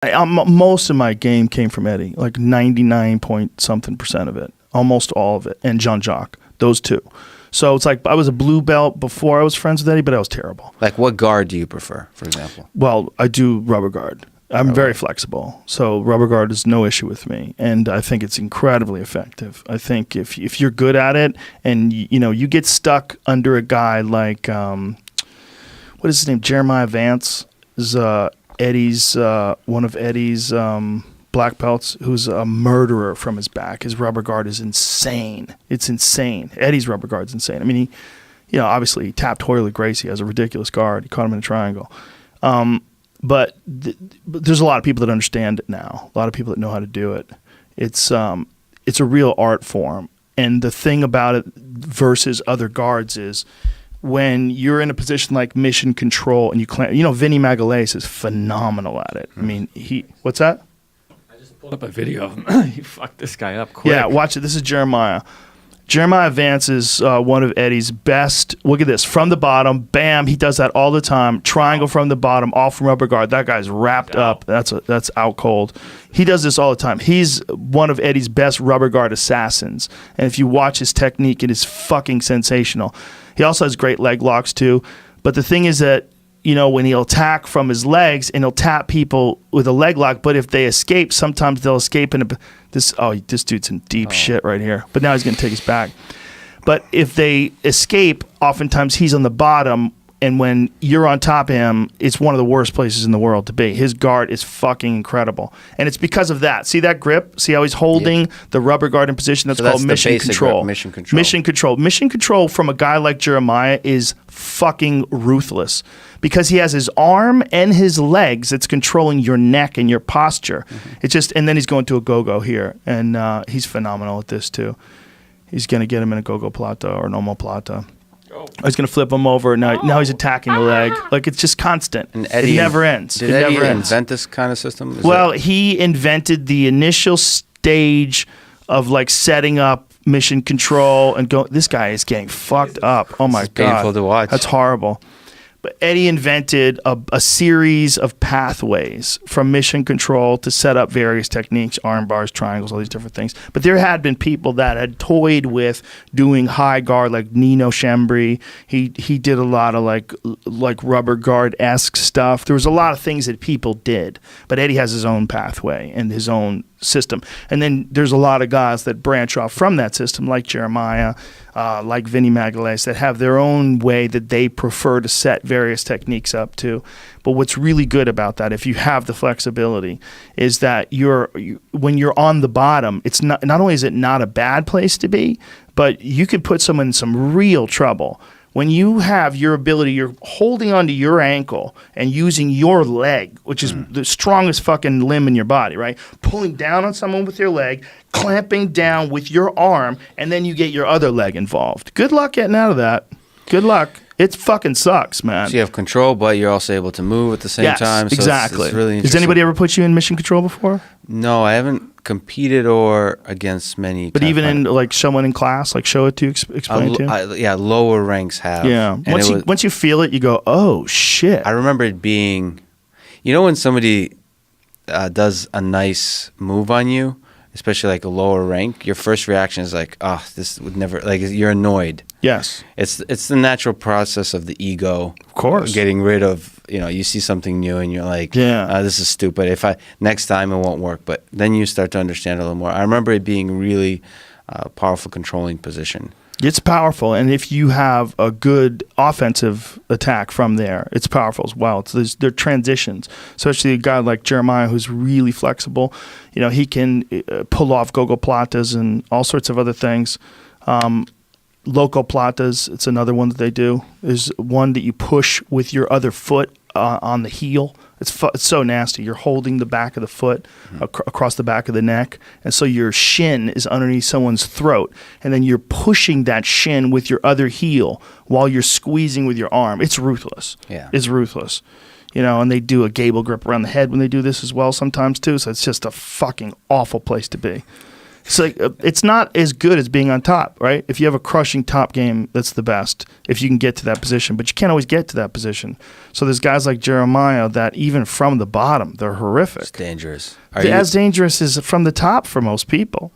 Most of my game came from Eddie, like 99 point something % of it, almost all of it, and Jean-Jacques, those two. So it's like I was a blue belt before I was friends with Eddie, but I was terrible. Like what guard do you prefer, for example? Well, I do rubber guard. I'm very flexible, so rubber guard is no issue with me, and I think it's incredibly effective. I think if you're good at it, and you get stuck under a guy like what is his name, Jeremiah Vance is Eddie's one of Eddie's black belts, who's a murderer from his back. His rubber guard is insane. It's insane. Eddie's rubber guard's insane. I mean, obviously he tapped Hoyley Gracie as a ridiculous guard. He caught him in a triangle. But there's a lot of people that understand it now. A lot of people that know how to do it. It's a real art form. And the thing about it versus other guards is when you're in a position like mission control and you clamp, Vinny Magalhaes is phenomenal at it. I mean, what's that? I just pulled up a video. He fucked this guy up quick. Yeah, watch it. This is Jeremiah. Jeremiah Vance is one of Eddie's best. Look at this. From the bottom, bam, he does that all the time. Triangle from the bottom, all from rubber guard. That guy's wrapped up. That's out cold. He does this all the time. He's one of Eddie's best rubber guard assassins. And if you watch his technique, it is fucking sensational. He also has great leg locks too. But the thing is that, when he'll attack from his legs and he'll tap people with a leg lock, but if they escape, sometimes they'll escape in this dude's in deep shit right here. But now he's going to take his back. But if they escape, oftentimes he's on the bottom, and when you're on top of him, it's one of the worst places in the world to be. His guard is fucking incredible. And it's because of that. See that grip? See how he's holding the rubber guard in position? That's called mission control. Mission control. Mission control. Mission control from a guy like Jeremiah is fucking ruthless because he has his arm and his legs that's controlling your neck and your posture. Mm-hmm. And then he's going to a go-go here, and he's phenomenal at this too. He's going to get him in a go-go plata or an omoplata. He's going to flip him over. Now he's attacking the leg. Like, it's just constant. And Eddie, it never ends. Did Eddie invent this kind of system? He invented the initial stage of like setting up mission control and go. This guy is getting fucked up. Oh my God. Painful to watch. That's horrible. But Eddie invented a series of pathways from mission control to set up various techniques, arm bars, triangles, all these different things. But there had been people that had toyed with doing high guard, like Nino Schembri. He did a lot of like rubber guard-esque stuff. There was a lot of things that people did. But Eddie has his own pathway and his own system. And then there's a lot of guys that branch off from that system, like Jeremiah, like Vinny Magalhaes, that have their own way that they prefer to set various techniques up to. But what's really good about that, if you have the flexibility, is that when you're on the bottom, it's not only is it not a bad place to be, but you could put someone in some real trouble. When you have your ability, you're holding onto your ankle and using your leg, which is the strongest fucking limb in your body, right? Pulling down on someone with your leg, clamping down with your arm, and then you get your other leg involved. Good luck getting out of that. Good luck. It fucking sucks, man. So you have control, but you're also able to move at the same time. So exactly. It's really Has anybody ever put you in mission control before? No, I haven't competed or against many. But even in like someone in class, like show it to you, explain it to you? Lower ranks have. Yeah. Once you feel it, you go, oh, shit. I remember it being, when somebody does a nice move on you, especially like a lower rank, your first reaction is like, oh, this would never, like you're annoyed. Yes. It's the natural process of the ego. Of course. Getting rid of, you see something new and you're like, this is stupid. Next time it won't work. But then you start to understand a little more. I remember it being really powerful controlling position. It's powerful, and if you have a good offensive attack from there, it's powerful as well. They're transitions, especially a guy like Jeremiah who's really flexible. He can pull off go-go platas and all sorts of other things. Loco platas, it's another one that they do. Is one that you push with your other foot on the heel. It's so nasty. You're holding the back of the foot across the back of the neck, and so your shin is underneath someone's throat, and then you're pushing that shin with your other heel while you're squeezing with your arm. It's ruthless. Yeah. It's ruthless. And they do a gable grip around the head when they do this as well sometimes too, so it's just a fucking awful place to be. So like, it's not as good as being on top, right? If you have a crushing top game, that's the best if you can get to that position. But you can't always get to that position. So there's guys like Jeremiah that even from the bottom, they're horrific. It's dangerous. They're as dangerous as from the top for most people.